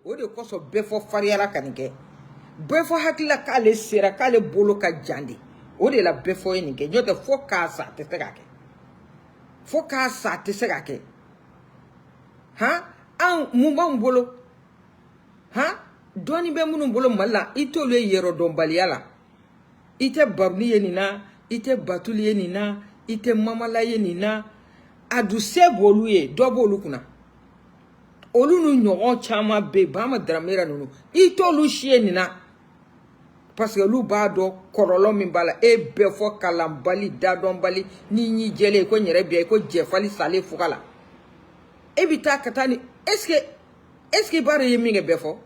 o de koso befo fariala kanike befo hakila kale sera kale bolo ka jandi o de la befo enike nyote fo ka sa te segake fo ka sa te segake ha an mumba mbolo ha doni be munu mbolo malla itolu yero dombaliala ite barni yenina ite batuli yenina ite mamala yenina adu sebolu ye dobolu kuna olu nu nyogon chama be bama dramera nunu itolu shienina parce que lu ba do korolo min bala e be fo kalambali dadon bali ni ni jele ko nyere be ko jefali sale fukala e bita katani est-ce que bare yeminga be fo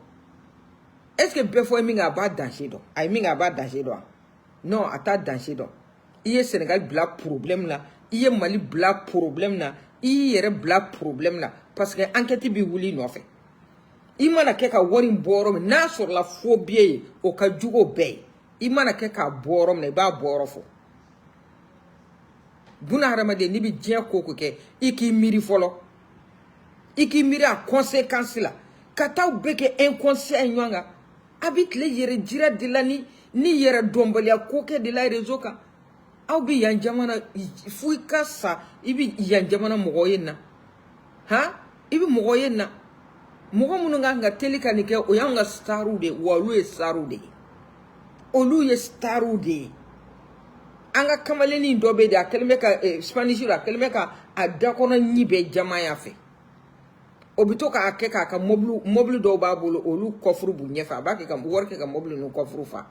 est-ce que be fo yeminga ba danger do ay minga ba danger do non ata danger do iye Sénégal bla problème là iye Mali bla problème là iye bla problème là parce que enquête bi wuli no fait imana ke ka wori borom na sur la phobie o ka jugo be imana ke ka borom ne ba boro fo buna haramade ni bi dien koko ke iki miri folo iki miri a conséquence la kata beke inconscient nyanga habite le yere dira de la ni yere dombali a koke de la réseau ka aw bi yan jamana fu ka sa ibi yan jamana mogoyena ha ibi mogoyena mogo munu nga telika nike o yanga staru de walu e staru de olu ye staru de anga kamaleni ndobe de akelme ka Spanish la akelme ka adakona nyibe jama ya fe obito ka akeka ka moblu do babulu olu kofru bu nyefa ba ke ka worke ka moblu no kofru fa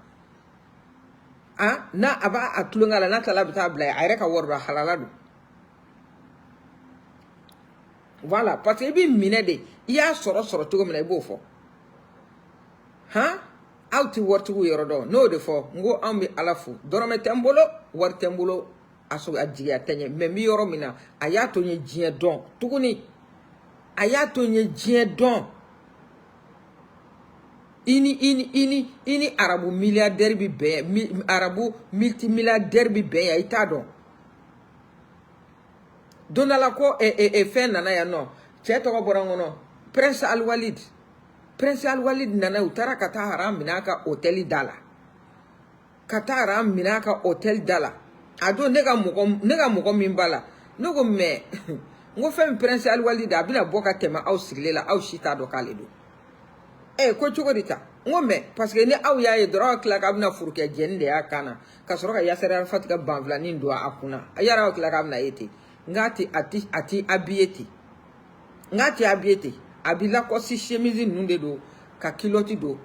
ah na aba atulunga la na tala bita bla ayre ka worba halaladu voilà parce que bi minede ya soro to mena ibo fo ha auti wortu yoro do no de fo ngo ambi alafu dorome tembolo war tembolo aso ajiya tenye memi yoro mina ayato nye jien don tuguni ayato nye jien don ini arabu milliardaire bi be arabu multimilliardaire bi be ya itado donala ko e fen nana ya no cheto ko borangono Prince Al Walid nana utara kata haram minaka hotel dala kata haram minaka hotel dala ado nega moko mimbala nogo me ngo fem Prince Al Walid abina boka tema au siglela au shita do kaledo ko chugo dita ngo me parce que ni au ya e dro klaka abina furke jende ya kana kasoro ka yasera fatika banvla ni ndo akuna ayara klaka abina yeti ngati ati abieti ngati abieti abila ko si chemise nunde do ka kiloti do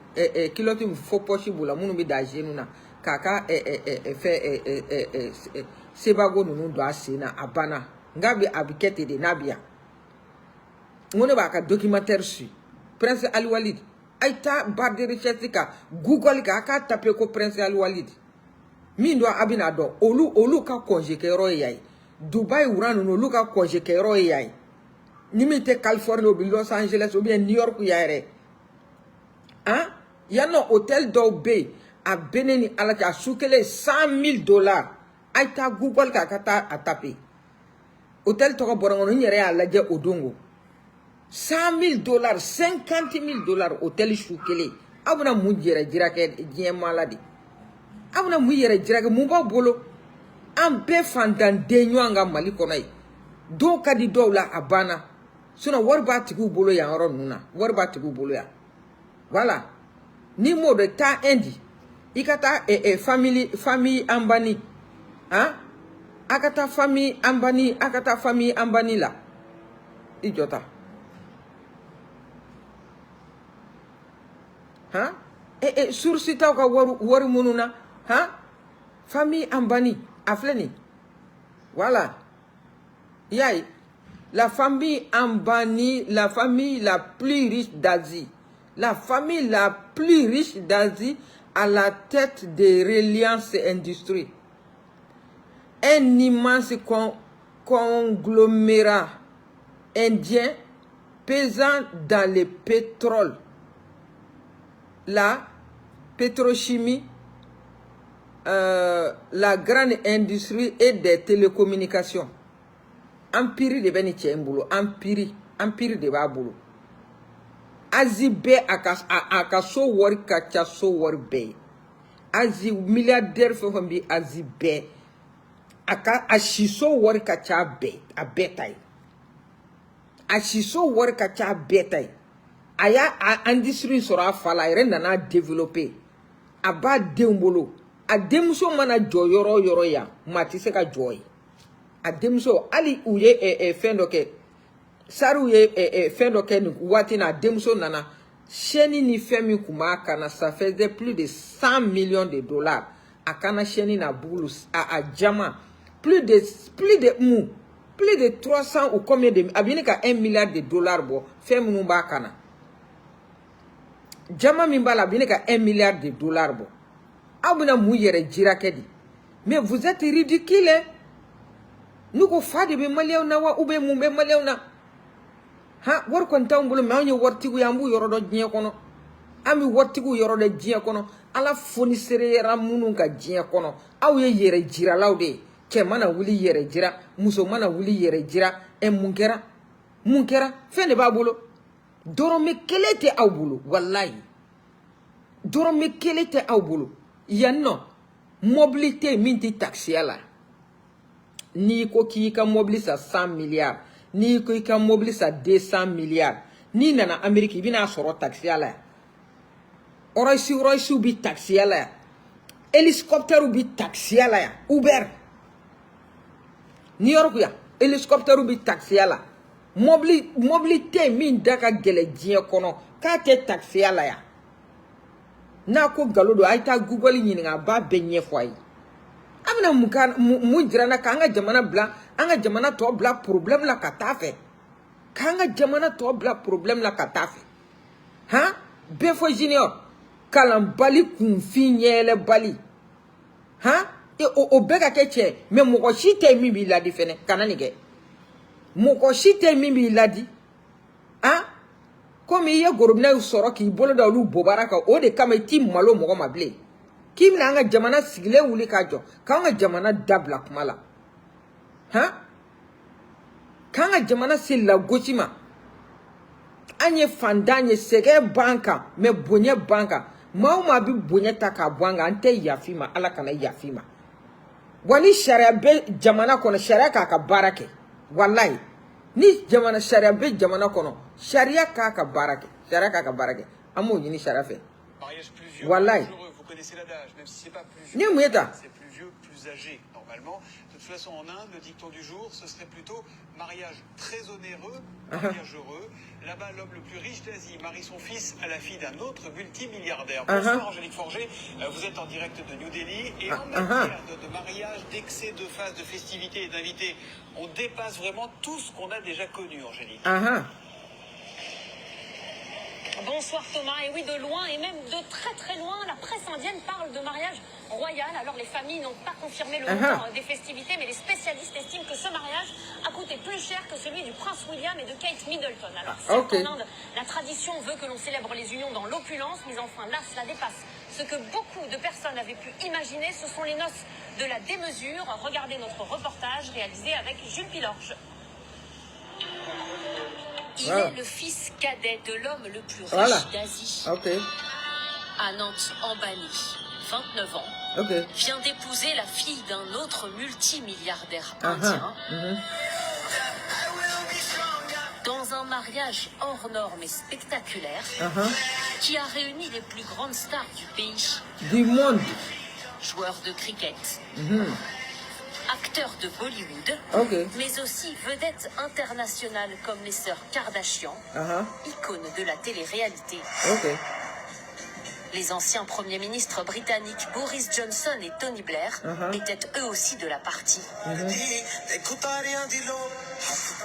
kiloti fo possible munu bi da jenuna kaka sebago nunu do asina abana ngabi abikete de nabia ngone ba ka documentaire su Prince Al Walid aita bar de recherche ka Google ka taper ko Prince Al Walid min do abina do olu ka congé ke ro yai Dubai urano no luka koje kero yai nimite California obi Los Angeles obi New York yaire hein yano hotel do be a beneni alaka a sukele $100,000 aita Google ka kata atape hotel to ko borango nyere ala je odongo $100,000 $50,000 hotel sukele abuna mujere jirake je maladi abuna mujere jirake mumba bolo ambe fandan denyo anga Mali konai do kadi do la abana suna warba tigu bolo ya ron nuna warba tigu bolo ya voilà ni mo de ta endi ikata family ambani hein akata family ambani la ijota hein sursita ka waru mununa hein famille ambani afleni voilà yai la famille Ambani, la famille la plus riche d'Asie, la famille la plus riche d'Asie à la tête des Reliance Industries, un immense conglomérat indien pesant dans le pétrole, la pétrochimie, la grande industrie et des télécommunications. Empire de Beni Tchemboulo, empire de Baboulo. Asie bɛɛ a ka so wari ka ca so wari bɛɛ ye. Asie milliardaire fɛn fɛn bɛ Asie bɛɛ a si so wari ka ca a bɛɛ ta ye. A si so wari ka ca a bɛɛ ta ye. A y'a industrie sɔrɔ a fa la a yɛrɛ nana développer a b'a denw bolo a denmuso mana jɔ yɔrɔ o yɔrɔ yan maa tɛ se ka jɔ ye a denmuso hali u ye fɛn dɔ kɛ sariw ye fɛn dɔ kɛ nin waati na a denmuso nana chaîne ni fɛn min kun b'a kan na ça faisait plus de 100 millions de dollars a kana chaîne na bulu a jama plus de 300 ou combien de a bɛ ka 1 milliard de dollars bɔ fɛn minnu b'a kan na jama min b'a la a bɛ ka 1 milliard de dollars bɔ aw bɛna mun yɛrɛ jira kɛ di mais vous êtes ridicule n'u ko fa de bɛ maliyɛnw na wa ou bien mun bɛ maliyɛnw na ha wari kɔni t'anw bolo mais anw ye waritigiw ye an b'u yɔrɔ dɔn diɲɛ kɔnɔ an bɛ waritigiw yɔrɔ dɔn diɲɛ kɔnɔ ala fonisireyara minnu ka diɲɛ kɔnɔ aw ye yɛrɛ jiralaw de ye cɛ mana wuli yɛrɛ jira muso mana wuli yɛrɛ jira mun kɛra fɛn de b'a bolo dɔrɔmɛ kelen tɛ aw bolo walayi dɔrɔmɛ kelen tɛ aw bolo yan nɔ mɔbili tɛ yen min tɛ taxiya la n'i ko k'i ka mɔbili sa 100 milliards n'i ko i ka mɔbili sa 200 milliards n'i nana Amérique i bɛna sɔrɔ taxiya la yan Rolls-Royce bi taxiya la yan hélicoptère bi taxiya la yan Uber New York yan hélicoptère bi taxiya la mɔbili tɛ yen min da ka gɛlɛn diɲɛ kɔnɔ k'a tɛ taxiya la yan n'a ko nkalon don a ye taa Google ɲininka a b'a bɛɛ ɲɛfɔ a ye an bɛna mun jira na k'an ka jamana bila an ka jamana tɔ bila problème la ka taa fɛ k'an ka jamana tɔ bila problème la ka taa fɛ han bɛɛ fɔ junior kalanbali kunfin ɲɛɛlɛbali han o bɛɛ ka kɛ cɛ mais mɔgɔ si tɛ yen min b'i ladi fɛnɛ kana nin kɛ mɔgɔ si tɛ yen min b'i ladi han komi i ye gorobinɛw sɔrɔ k'i bolo da olu bobara kan o de kama i t'i malo mɔgɔ ma bilen k'i bɛna an ka jamana sigilen wuli k'a jɔ k'an ka jamana dabila kuma la han k'an ka jamana se lagosi ma an ye fantan ye sɛgɛn b'an kan mais bonya b'an kan maa o maa bɛ bonya ta k'a bɔ an kan an tɛ yafi ma ala kana yafi ma wa ni sariya bɛ jamana kɔnɔ sariya k'a ka baara kɛ walayi ni jamana sariya bɛ jamana kɔnɔ sariya k'a ka baara kɛ sariya k'a ka baara kɛ an m'o ɲini sariya fɛ walayi ni mun ye ta normalement. De toute façon, en Inde, le dicton du jour, ce serait plutôt mariage très onéreux, mariage heureux. Là-bas, l'homme le plus riche d'Asie marie son fils à la fille d'un autre multimilliardaire. Bonsoir, Angélique Forger. Vous êtes en direct de New Delhi. Et en matière de mariage, d'excès, de phase, de festivités et d'invités, on dépasse vraiment tout ce qu'on a déjà connu, Angélique. Bonsoir Thomas, et oui de loin et même de très très loin, la presse indienne parle de mariage royal. Alors les familles n'ont pas confirmé le montant des festivités, mais les spécialistes estiment que ce mariage a coûté plus cher que celui du prince William et de Kate Middleton. Alors certes, en Inde, la tradition veut que l'on célèbre les unions dans l'opulence, mais enfin là cela dépasse ce que beaucoup de personnes avaient pu imaginer. Ce sont les noces de la démesure. Regardez notre reportage réalisé avec Jules Pilorge. Il est le fils cadet de l'homme le plus riche d'Asie. Anant Ambani, 29 ans, vient d'épouser la fille d'un autre multimilliardaire indien. Dans un mariage hors norme et spectaculaire qui a réuni les plus grandes stars du pays. Du monde. Joueurs de cricket. Acteurs de Bollywood, mais aussi vedettes internationales comme les sœurs Kardashian, icônes de la télé-réalité. Les anciens premiers ministres britanniques Boris Johnson et Tony Blair étaient eux aussi de la partie.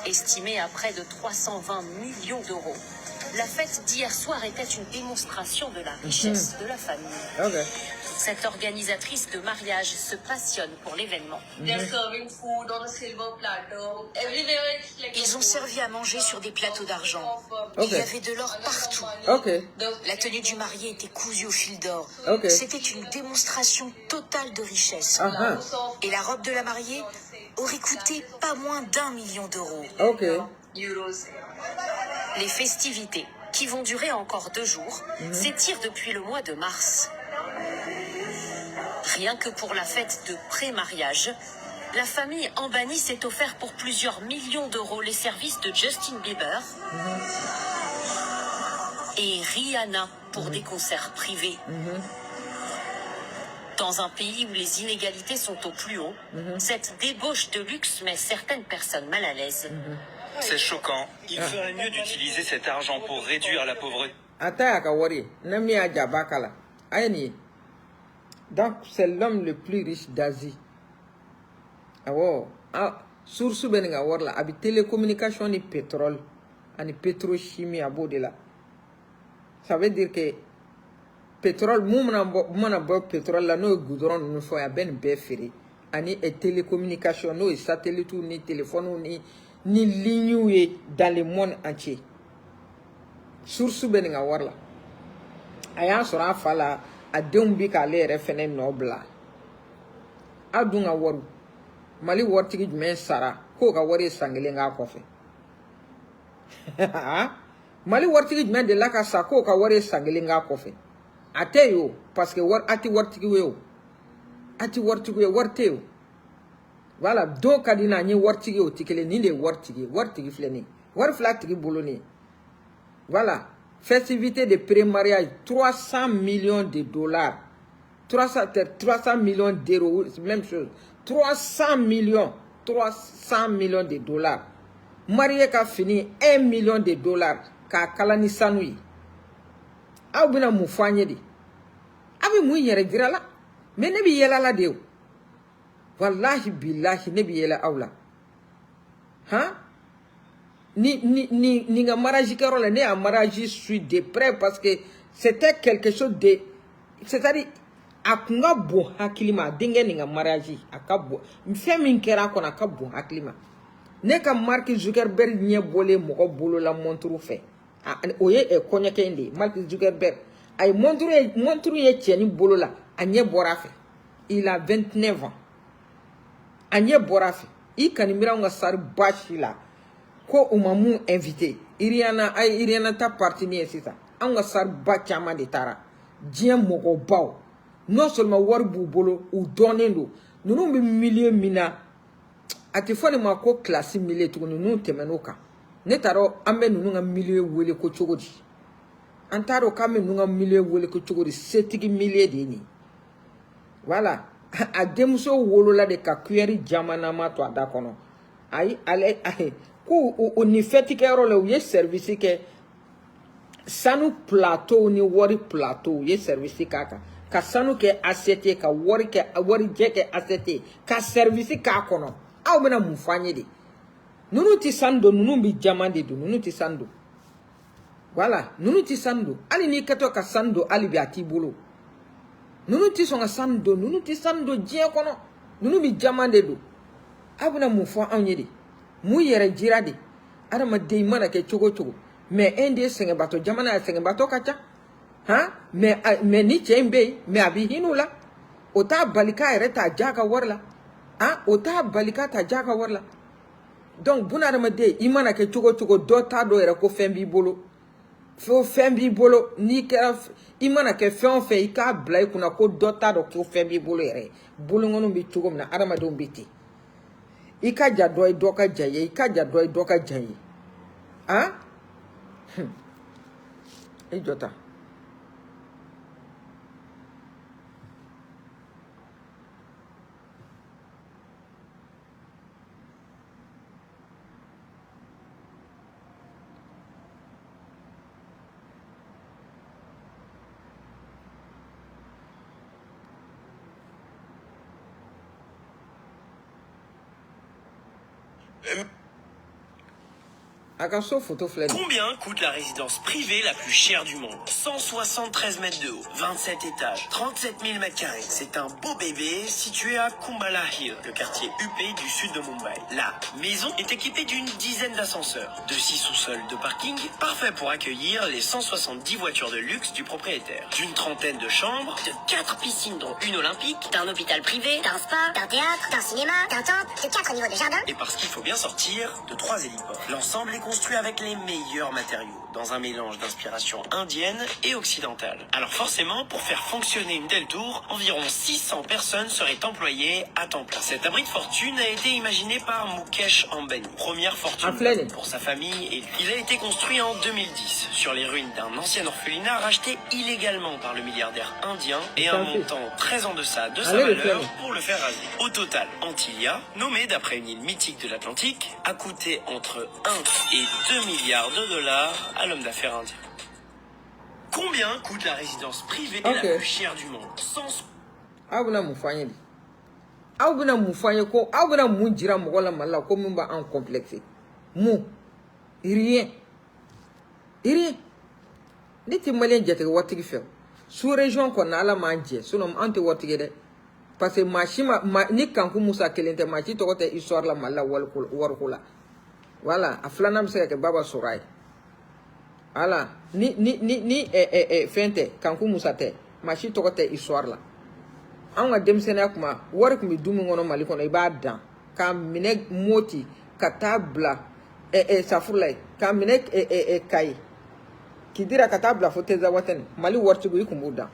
Estimée à près de 320 millions d'euros, la fête d'hier soir était une démonstration de la richesse de la famille. Cette organisatrice de mariage se passionne pour l'événement. Ils ont servi à manger sur des plateaux d'argent. Il y avait de l'or partout. La tenue du marié était cousue au fil d'or. C'était une démonstration totale de richesse. Et la robe de la mariée aurait coûté pas moins d'1 million d'euros. Les festivités qui vont durer encore 2 jours, s'étirent depuis le mois de mars. Rien que pour la fête de pré-mariage, la famille Ambani s'est offert pour plusieurs millions d'euros les services de Justin Bieber et Rihanna pour des concerts privés. Dans un pays où les inégalités sont au plus haut, cette débauche de luxe met certaines personnes mal à l'aise. C'est choquant. Il ferait mieux d'utiliser cet argent pour réduire la pauvreté. Donc, c'est l'homme le plus riche d'Asie. Source beninga warla abi télécommunication ni pétrole ani pétrochimie abo de la. Ça veut dire que pétrole mouna bo pétrole la no goudron no fo ya ben be firi ani et télécommunication no satellite ni téléphone ni ligne dans le monde entier. Source beninga warla aya sura fala adum bi ka le refene nobla adunga waru mali wartigi jumen sara ko ka wari sangele nga kofe mali wartigi jumen de la ka sa ko ka wari sangele nga kofe ateyo parce que war ati wartigi we ati wartigi we warteyo voilà donc adina ni wartigi o tikele ni de wartigi fleni war flatigi boloni voilà festivité de pré-mariage 300 millions de dollars 300 millions d'euros même chose 300 millions de dollars. Marié ka fini 1 million de dollars ka kalani sanui. Aw bina mu fanye di. Abi mu yere dirala. Mais ne bi yela la de. Wallahi billahi ne bi yela awla. Hein? Ni nga mariage kero la ne a mariage suis de près parce que c'était quelque chose de c'est-à-dire akunga bo hakilima dinge ninga mariage akabo mfemi nkera kona akabo hakilima ne ka Mark Zuckerberg nye bolé moko bolo la montre fait oye e konya kende Mark Zuckerberg ay montre ye tieni bolo la anye borafe il a 29 ans anye borafe I kanimira nga sar bashi la ko umamu invité Iriana ta parti ni sisa nga sar ba chama de tara dien moko baw non seulement war bu bolo ou donendo nous milliers mina ati fone ma ko classe milliers to nous temenoka netaro ambe nous nga milliers wele ko chogodi antaro kame nous nga milliers wele ko chogodi setigi milliers de ni voilà a demso wolo la de ka kueri jamana ma to adakono ai ale ko oni fetike ro le ye service ke sanu plateau ni wori plateau ye service kaka ka sanu ke asete ka wori je ke asete ka service ka kono aw mena mu fanye de nunu ti sando nunu bi jamande do nunu ti sando voilà nunu ti sando ali ni kato ka sando ali bi atibolo nunu ti songa sando nunu ti sando je kono nunu bi jamande do aw mena mu fa anye de mu yere jirade adama de mana ke chogo mais ende senge bato jamana senge bato kacha mais ni chembe mais abi hinula ota balika ereta jaga warla ota balika ta jaga warla donc buna adama de imana ke chogo do ta do era ko fembi bolo ni kera imana ke fe ika blai kuna ko do ta do ko fembi bolo ere bolo ngono bi chogo na adama do mbiti ika jadoi doka jaye ika jadoi doka jaye Jota Combien coûte la résidence privée la plus chère du monde? 173 mètres de haut, 27 étages, 37 000 mètres carrés. C'est un beau bébé situé à Kumbala Hill, le quartier huppé du sud de Mumbai. La maison est équipée d'une dizaine d'ascenseurs, de 6 sous-sols de parking, parfait pour accueillir les 170 voitures de luxe du propriétaire, d'une trentaine de chambres, de 4 piscines dont une olympique, d'un hôpital privé, d'un spa, d'un théâtre, d'un cinéma, d'un temple, de 4 niveaux de jardin. Et parce qu'il faut bien sortir, de 3 héliports. L'ensemble est construit avec les meilleurs matériaux, dans un mélange d'inspiration indienne et occidentale. Alors forcément, pour faire fonctionner une telle tour, environ 600 personnes seraient employées à temps plein. Cet abri de fortune a été imaginé par Mukesh Ambani. Première fortune pour sa famille et lui. Il a été construit en 2010 sur les ruines d'un ancien orphelinat racheté illégalement par le milliardaire indien et un montant très en deçà de sa valeur pour le faire raser. Au total, Antilia, nommée d'après une île mythique de l'Atlantique, a coûté entre 1 et 2 milliards de dollars à l'homme d'affaires indien. Combien coûte la résidence privée la plus chère du monde? Auguna mufanye ko auguna munjira mogola malla ko mumba en complexe mu rien niti malien jete watigi fe sous région ko na ala manje sunom ante watigi de parce que machima ni kanku musa kelente machi to kote histoire la malla wal kula voilà aflanam se ke baba soray ala ni fente kanku musa te machi to kote histoire la anga demsena kuma war kuma dumu ngono mali kono ibada ka mine moti katabla safurlay ka mine kai kidira katabla foteza watani mali wartugo ikumbuda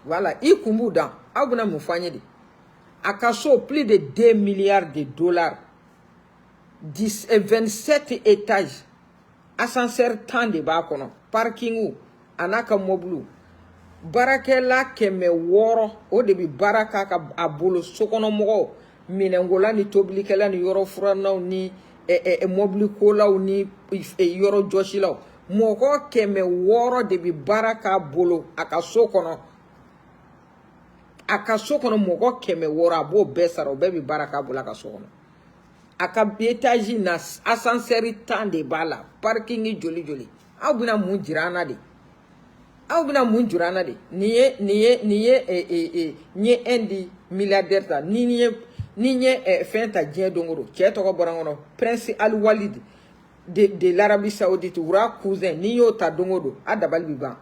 voilà ikumbuda abuna mufanye di akaso plus de 2 milliards de dollars 27 étages ascenseur tant de ba kono parkingu anaka moblu barakela keme woro o de bi baraka ka abolo sokono mogo minengola ni toblikela ni yoro furanaw ni mobli kolaw ni yoro joshilaw mogo keme woro de bi baraka bolo aka sokono mogo keme woro abo besaro be bi baraka bolo aka sokono aka étage na ascenseur tant de bala parking joli abuna munjirana de aubina munjurana de niye endi milliardaire ta niye fenta dien dongoro che to ko borangono prince Al Walid de l'Arabie Saoudite wura cousin niyo ta dongodo adabal biban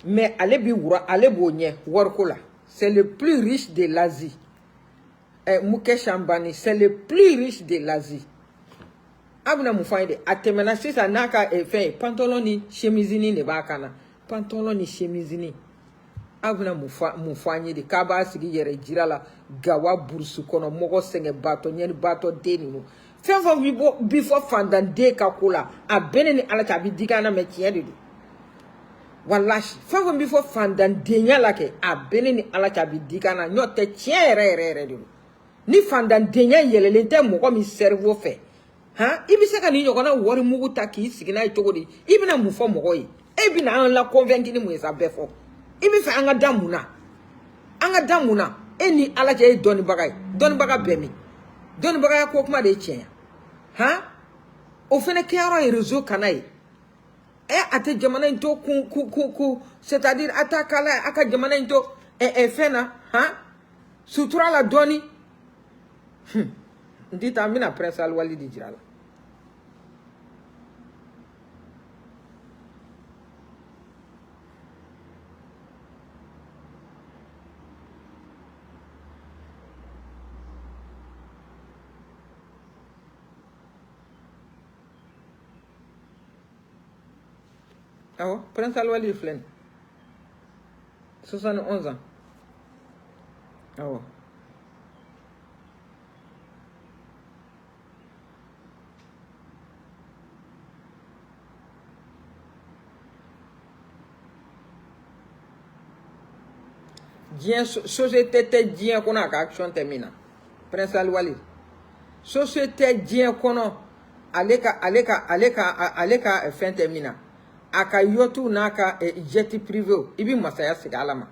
mais ale bonye workola c'est le plus riche de l'Asie. Mukesh Ambani c'est le plus riche de l'Asie. Abuna mufaide atemena sisa naka fe pantalon ni chemise ni ne bakana pantalon ni chemise ni abuna mufanye de kaba sigi yere jirala gawa bursu kono mogo senge bato nyeni bato deni no fefo bibo before fandan de kakula abene ni ala tabi digana me tiede do wallahi fefo before fandan de nyala ke abene ni ala tabi digana nyote tiere do ni fandan de nya yelele te mogo mi cerveau fe ha ibise ka ni nyogona wori mugu taki sigina itogodi ibina mufo mogo yi ebina an la convaincre ni mu esa befo ibi fa anga damuna eni ala je doni baga bemi doni baga ko kuma de chenya ha o fene kero e réseau kanai ate jamana into ku c'est-à-dire atakala aka jamana into fena ha sutura la doni ndita mina prince Al Walid jirala awo prince Al Walid flen 71 ans awo Dien société te dien kono aka action termina prince Al Walid société dien kono aleka fin termina aka yotu naka jet privé ibi masaya sigalama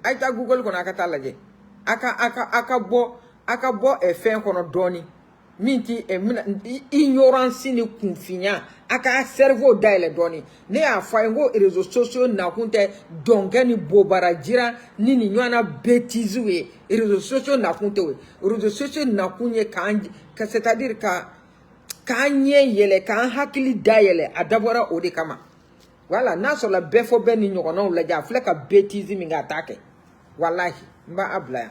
aita google kono aka talaje aka bo fin kono doni minti ignorance ni confiant aka cerveau daile doni ne a faingo réseaux sociaux na kunte dongani bobara jira nini nyana bêtise we réseaux sociaux na kunte we réseaux sociaux na kunye ka c'est-à-dire ka nye yele ka hakili daile adabora odi kama voilà na so la befo ben ni nyokono la ja fleka bêtise mi nga attaquer wallahi mba abla